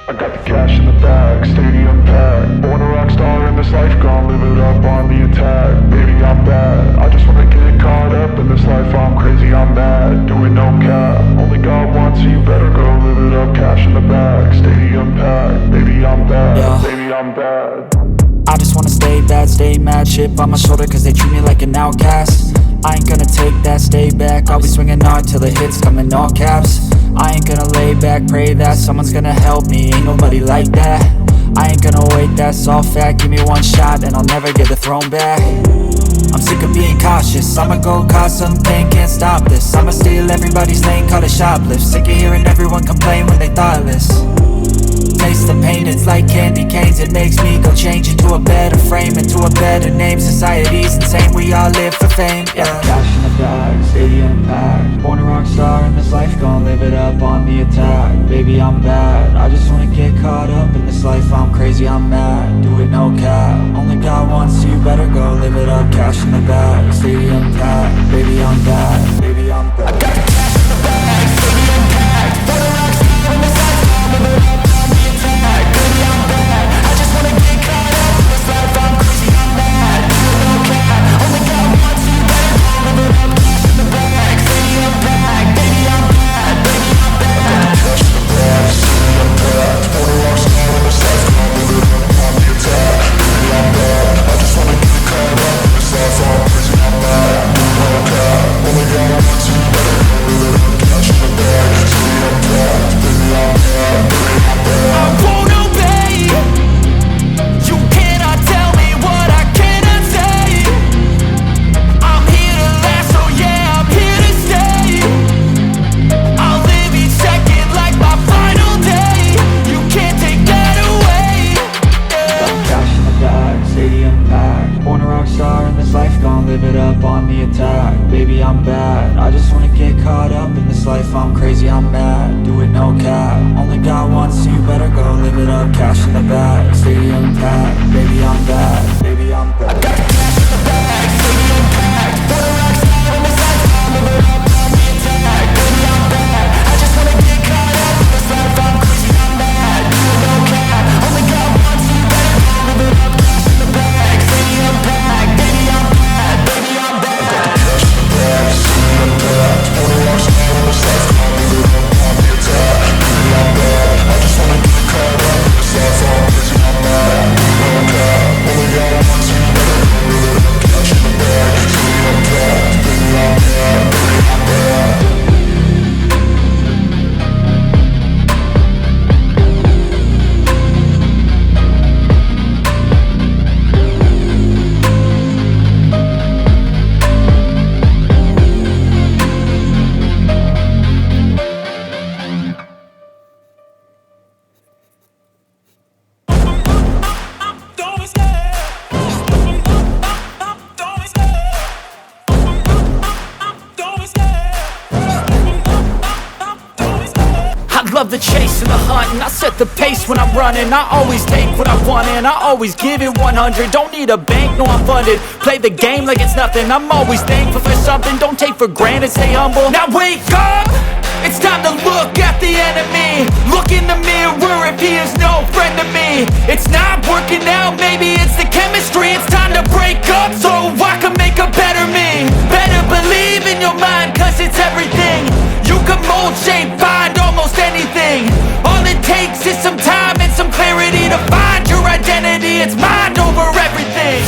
I got the cash in the bag, stadium packed. Born a rock star in this life, gon' live it up on the attack. Baby, I'm bad, I just wanna get caught up in this life. I'm crazy, I'm mad, doing no cap. Only got one, so you better go live it up. Cash in the bag, stadium packed. Baby, I'm bad, baby, I'm bad. I just wanna stay bad, stay mad. Chip on my shoulder cause they treat me like an outcast. I ain't gonna take that, stay back. I'll be swinging hard till the hits come in all caps. I ain't gonna lay back, pray that someone's gonna help me. Ain't nobody like that. I ain't gonna wait, that's all fact. Give me one shot and I'll never get the throne back. I'm sick of being cautious, I'ma go cause something, can't stop this. I'ma steal everybody's lane, call it shoplift. Sick of hearing everyone complain when they thoughtless. Taste the pain, it's like candy canes. It makes me go change into a better frame, into a better name. Society's insane, we all live for fame, yeah. Cash in the bag, stadium packed. Born a rock star in this life, gon' live it up on the attack. Baby, I'm bad, I just wanna get caught up in this life. I'm crazy, I'm mad, do it no cap. Only got one, so you better go live it up. Cash in the bag, stadium packed. Baby, I'm bad, baby, I'm bad. I got the cash in the bag, stadium packed. Born a rock star in this life, gon' live it up. Baby, I'm bad, I just wanna get caught up in this life. I'm crazy, I'm mad, do it no cap. Only got one, so you better go live it up. Cash in the bag, stadium packed. Baby, I'm bad, baby, I'm bad. Cash in the bag, stadium packed. Born a rock star in this life, gon' live it up on the attack. Baby, I'm Born a rock star in this life, gon' live it up on the attack. Baby, I'm bad, I just wanna get caught up in this life. I'm crazy, I'm mad, do it no cap. Only got one, so you better go live it up. Cash in the bag, stadium packed. Baby, I'm bad, baby, I'm bad. I got the cash in the bag, stadium packed. Born a rock star in this life, gon' live it up on the attack. Baby, I'm bad, I just wanna get caught up in this life. I'm crazy, I'm mad, do it no cap. Only got one, so you better go live it up. Cash in the bag, stadium packed. Baby, I'm bad, baby, I'm bad. I got the cash in the bag, stadium packed. Born a rock star in this life, gon' live it up on the attack. Baby, I'm bad, I just wanna get caught up in this life. I'm crazy, I'm mad, do it no cap. Only got one, so you better go live it up. Cash in the bag, stadium packed. Baby, I'm bad, baby, I'm bad. I love the chase and the hunt, and I set the pace when I'm running. I always take what I want and I always give it 100. Don't need a bank, no I'm funded. Play the game like it's nothing. I'm always thankful for something. Don't take for granted, stay humble. Now wake up! It's time to look at the enemy. Look in the mirror if he is no friend to me. It's not working out, maybe it's the chemistry. It's time to break up so I can make a better me. Better believe in your mind, cause it's everything. You can mold, shape, find almost anything. All it takes is some time and some clarity to find your identity. It's mind over everything.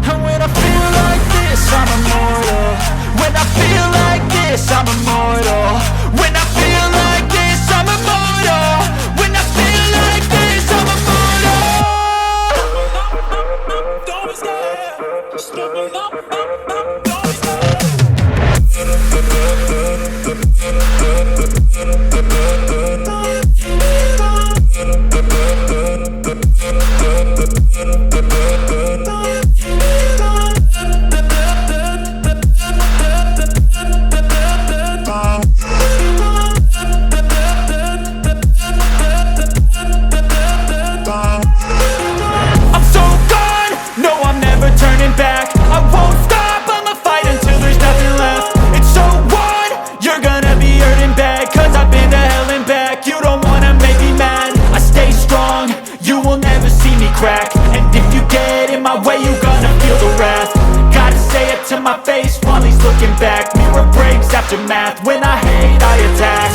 And when I feel like this, I'm immortal. When I feel like this, I'm immortal. When I feel like this, I'm immortal. When I feel like this, I'm immortal. Don't be scared. Just give me up. Don't be scared. I'm so gone, no I'm never turning back. I won't stop, I'ma fight until there's nothing left. It's so on, you're gonna be hurting bad. Cause I've been to hell and back. You don't wanna make me mad. I stay strong, you will never see me crack. And if you get in my way, you're gonna feel the wrath. Gotta say it to my face while he's looking back. Mirror breaks after math, when I hate I attack.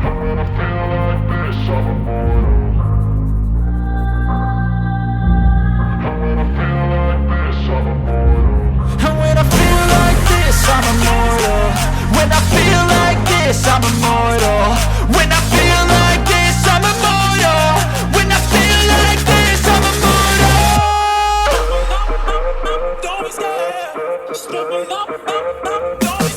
And when I feel like this, I'm immortal. When I feel like this, I'm immortal. When I feel like this, I'm immortal. When I feel like this, I'm immortal. Don't be scared. Just give me up. Don't be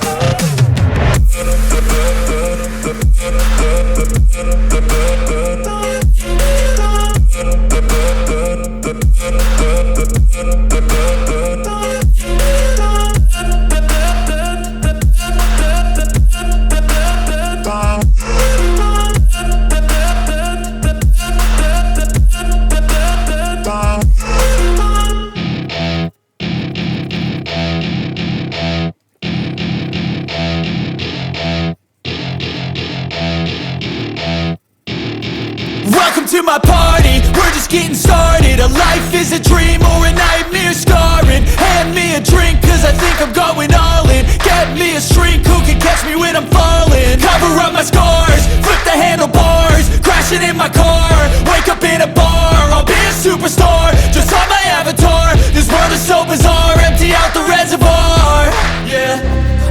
Welcome to my party, we're just getting started. A life is a dream or a nightmare scarring. Hand me a drink cause I think I'm going all in. Get me a shrink who can catch me when I'm falling. Cover up my scars, flip the handlebars. Crashing in my car, wake up in a bar. I'll be a superstar, just on my avatar. This world is so bizarre, empty out the reservoir. Yeah,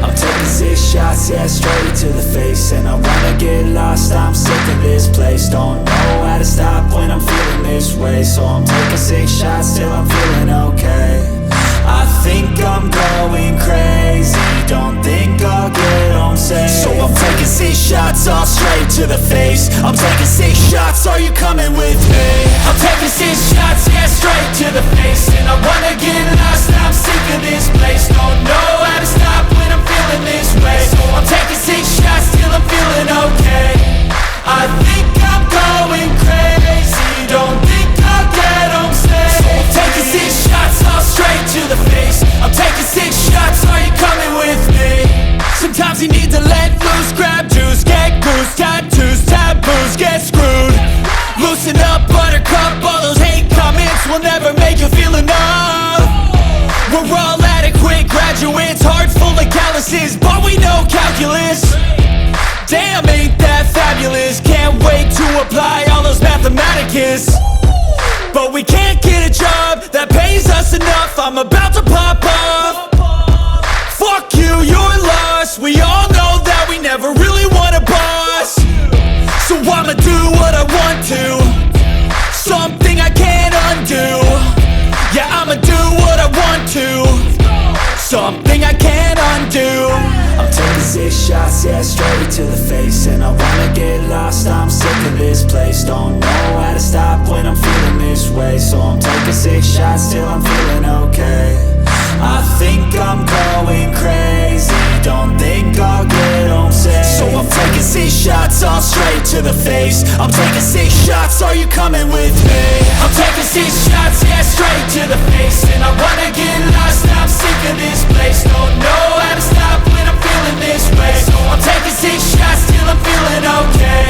I'm taking 6 shots, yeah, straight to the face. And I wanna get lost, I'm sick of this place. Don't know how to stop when I'm feeling this way. So I'm taking 6 shots till I'm feeling okay. I think I'm going crazy. six shots all straight to the face. I'm taking six shots, are you coming with me? I'm taking six shots, yeah, straight to the face. And I wanna get lost, I'm sick of this place. Don't know how to stop when I'm feeling this way. So I'm taking six shots till I'm feeling okay. I think I'm going crazy, don't think I'll get home safe. So I'm taking six shots all straight to the face. I'm taking six shots, are you coming with me? Sometimes you need to let loose, grab juice, get goose, tattoos, taboos, get screwed. Loosen up, buttercup, all those hate comments will never make you feel enough. We're all adequate graduates, hearts full of calluses, but we know calculus. Damn, ain't that fabulous? Can't wait to apply all those mathematicus. But we can't get a job that pays us enough. I'm about to pop off. Fuck you, you're lost. We all know that we never really want a boss. So I'ma do what I want to, something I can't undo. Yeah, I'ma do what I want to, something I can't undo. I'm taking six shots, yeah, straight to the face. And I wanna get lost, I'm sick of this place. Don't know how to stop when I'm feeling this way. So I'm taking six shots till I'm feeling okay. I think I'm going crazy, don't think I'll get home safe. So I'm taking six shots all straight to the face. I'm taking six shots, are you coming with me? I'm taking six shots, yeah, straight to the face. And I wanna get lost, I'm sick of this place. Don't know how to stop when I'm feeling this way. So I'm taking six shots till I'm feeling okay.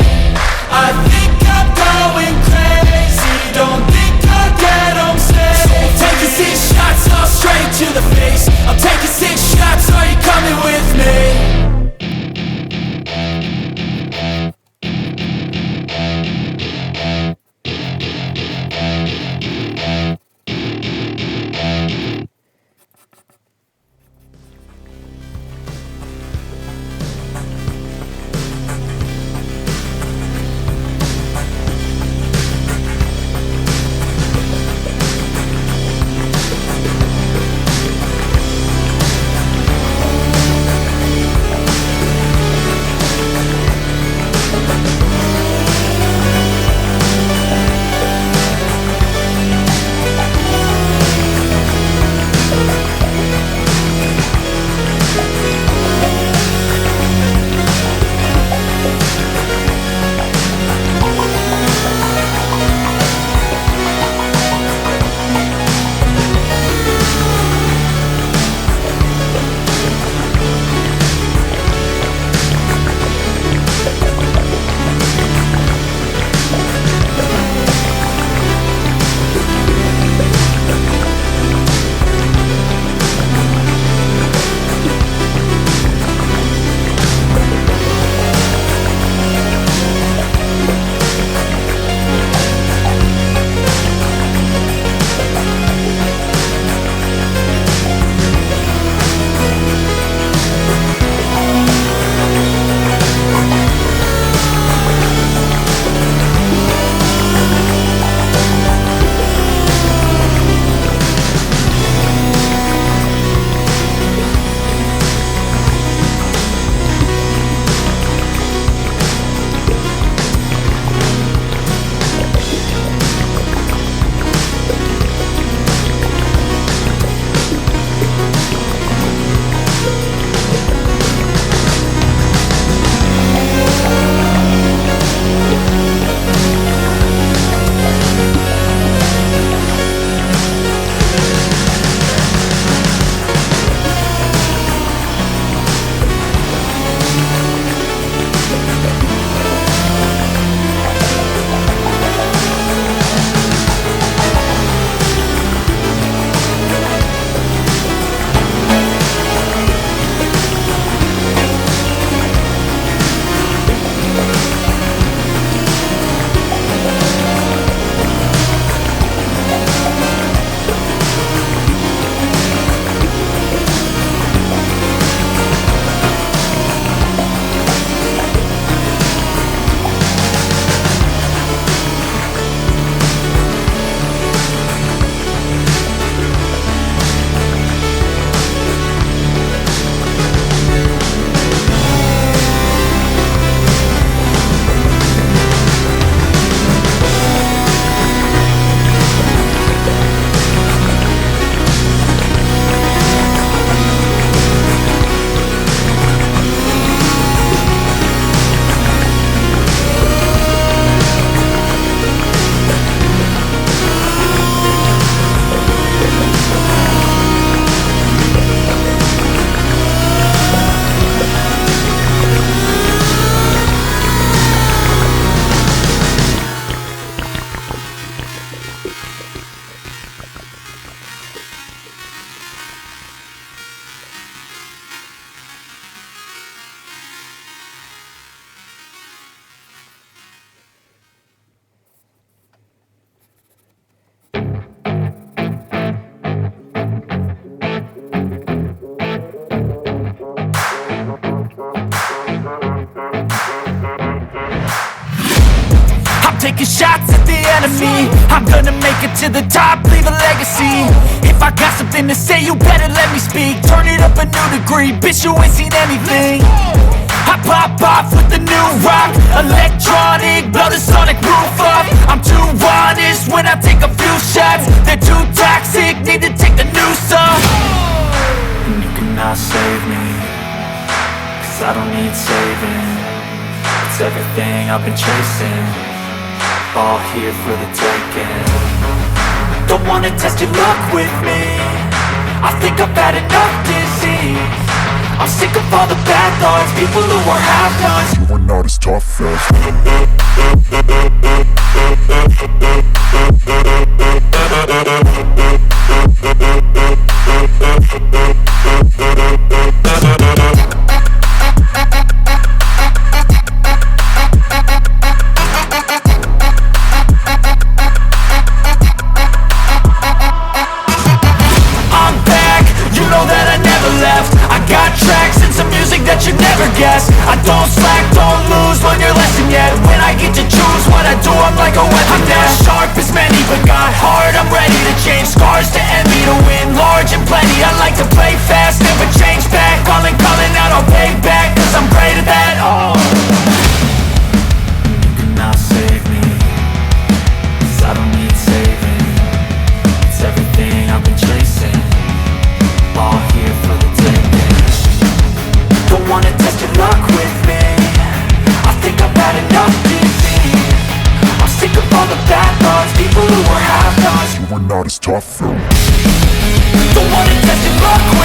I think I'm going crazy, don't think I'll get home safe. So I'm taking six shots all straight to the face. I'm taking six shots, are you coming with me? taking shots at the enemy. I'm gonna make it to the top, leave a legacy. If I got something to say, you better let me speak. Turn it up a new degree, bitch, you ain't seen anything. I pop off with the new rock, electronic, blow the sonic roof up. I'm too honest when I take a few shots. They're too toxic, need to take the noose off. And you cannot save me, cause I don't need saving. It's everything I've been chasing, all here for the taking. Don't wanna test your luck with me, I think I've had enough disease. I'm sick of all the bad thoughts, people who are half-nots. You are not as tough as I'm back, you know that I never left. I got tracks and some music that you never guessed. I don't slack, don't lose, learn your lesson yet. When I get to choose what I do, I'm like a weapon. I'm not sharp as many, but got hard, I'm ready to change. Scars to envy, to win large and plenty. I like to play fast, never change back. Calling out, I'll pay back, cause I'm great at that. Oh, you cannot save me, cause I don't need saving. It's everything I've been chasing, all here for the taking. Don't wanna test your luck with me, I think I've had enough disease. I'm sick of all the bad thoughts, people who are half-nots. you are not as tough as Don't wanna test your luck with me,